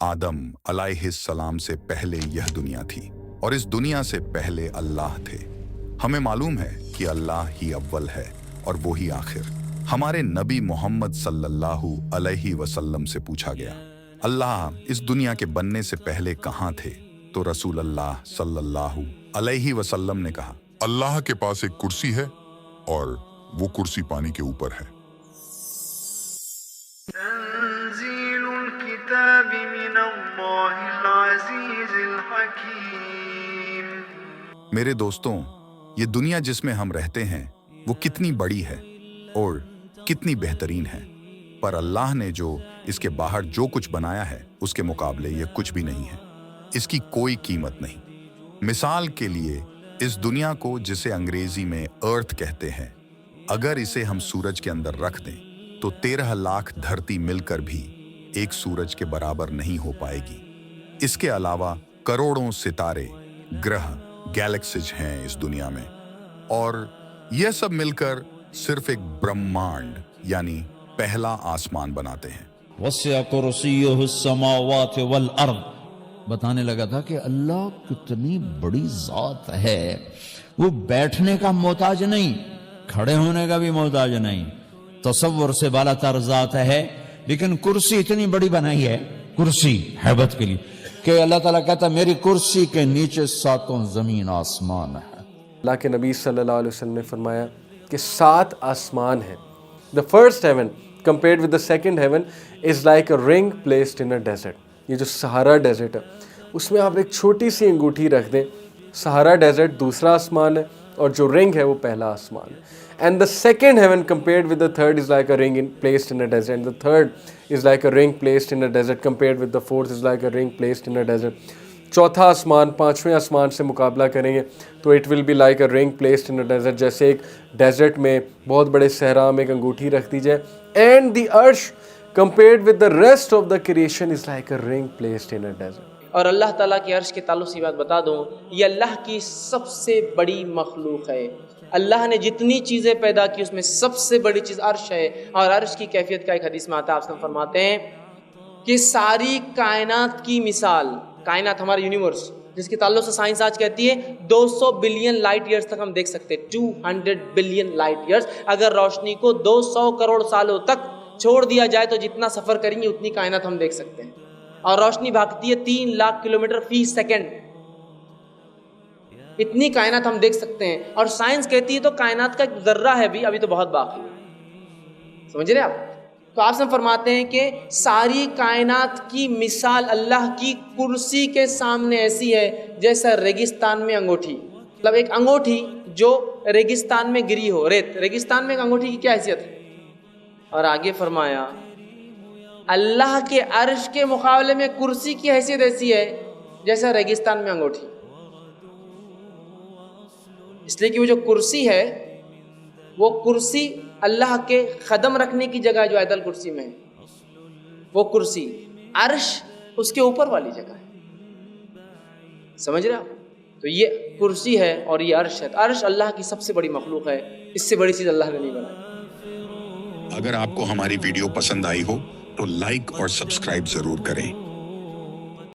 आदम अलैहिस्सलाम से पहले यह दुनिया थी और इस दुनिया से पहले अल्लाह थे। हमें मालूम है कि अल्लाह ही अव्वल है और वो ही आखिर। हमारे नबी मोहम्मद सल्लल्लाहु अलैहि वसल्लम से पूछा गया, अल्लाह इस दुनिया के बनने से पहले कहाँ थे? तो रसूल अल्लाह सल्लल्लाहु अलैहि वसल्लम ने कहा, अल्लाह के पास एक कुर्सी है और वो कुर्सी पानी के ऊपर है। तंजीलुल किताबि मिनल्लाहिल अज़ीज़िल हकीम। मेरे दोस्तों, ये दुनिया जिसमें हम रहते हैं वो कितनी बड़ी है और कितनी बेहतरीन है, पर अल्लाह ने जो इसके बाहर जो कुछ बनाया है उसके मुकाबले ये कुछ भी नहीं है। इसकी कोई कीमत नहीं। मिसाल के लिए इस दुनिया को, जिसे अंग्रेजी में अर्थ कहते हैं, अगर इसे हम सूरज के अंदर रख दें तो 13 लाख धरती मिलकर भी एक सूरज के बराबर नहीं हो पाएगी। इसके अलावा करोड़ों सितारे, ग्रह, गैलेक्सीज हैं इस दुनिया में, और यह सब मिलकर सिर्फ एक ब्रह्मांड यानी पहला आसमान बनाते हैं। वस्या कुर्सियुहुस समावाति वल अर्द, बताने लगा था कि अल्लाह कितनी बड़ी जात है। वो बैठने का मोहताज नहीं, खड़े होने का भी मोहताज नहीं, तसव्वुर से बाला तर जात है, लेकिन कुर्सी इतनी बड़ी बनाई है, कुर्सी हैबत के लिए, कि अल्लाह ताला कहता मेरी कुर्सी के नीचे 7 जमीन आसमान है। अल्लाह के नबी सल्लल्लाहु अलैहि वसल्लम ने फरमाया कि 7 आसमान हैं। The first heaven compared with the second heaven is like a ring placed in a desert. ये जो सहारा डेजर्ट है, उसमें आप एक छोटी सी अंगूठी रख दें, सहारा डेजर्ट दूसरा आसमान है और जो रिंग है वो पहला आसमान है। And the second heaven compared with the third is like a ring placed in a desert, and the third is like a ring placed in a desert compared with the fourth is like a ring placed in a desert. चौथा आसमान 5वें आसमान से मुकाबला करेंगे तो it will be like a ring placed in a desert, जैसे एक डेजर्ट में बहुत बड़े सहरा में एक अंगूठी रख दी जाए। एंड द अर्श compared with the rest of the creation is like a ring placed in a desert. और अल्लाह ताला के अर्श के ताल्लुक से बात बता दूं, ये अल्लाह की सबसे बड़ी मखलूक है। अल्लाह ने जितनी चीज़ें पैदा की उसमें सबसे बड़ी चीज़ अर्श है। और अर्श की कैफियत का एक हदीस में आता है, आप फरमाते हैं कि सारी कायनात की मिसाल, कायनात हमारा यूनिवर्स जिसके ताल्लुक से साइंस आज कहती है 200 बिलियन लाइट ईयर्स तक हम देख सकते हैं, 200 बिलियन लाइट ईयर्स। अगर रोशनी को 200 करोड़ सालों तक छोड़ दिया जाए तो जितना सफ़र करेंगे उतनी कायनात हम देख सकते हैं। और रोशनी भागती है 3 लाख किलोमीटर फी सेकेंड, इतनी कायनात हम देख सकते हैं। और साइंस कहती है तो कायनात का एक जर्रा है भी अभी तो बहुत बाकी है। समझ रहे आप? तो आप सब फरमाते हैं कि सारी कायनात की मिसाल अल्लाह की कुर्सी के सामने ऐसी है जैसा रेगिस्तान में अंगूठी। मतलब एक अंगूठी जो रेगिस्तान में गिरी हो, रेत, रेगिस्तान में एक अंगूठी की क्या हैसियत है। और आगे फरमाया अल्लाह के अर्श के मुकाबले में कुर्सी की हैसियत ऐसी है जैसा रेगिस्तान में अंगूठी। इसलिए कि वो जो कुर्सी है वो कुर्सी अल्लाह के कदम रखने की जगह जो आयतल कुर्सी में है, वो कुर्सी, अर्श उसके ऊपर वाली जगह है। समझ रहे आप? तो ये कुर्सी है और ये अर्श है। अर्श अल्लाह की सबसे बड़ी मखलूक है, इससे बड़ी चीज़ अल्लाह ने नहीं बनाई। अगर आपको हमारी वीडियो पसंद आई हो तो लाइक और सब्सक्राइब जरूर करें।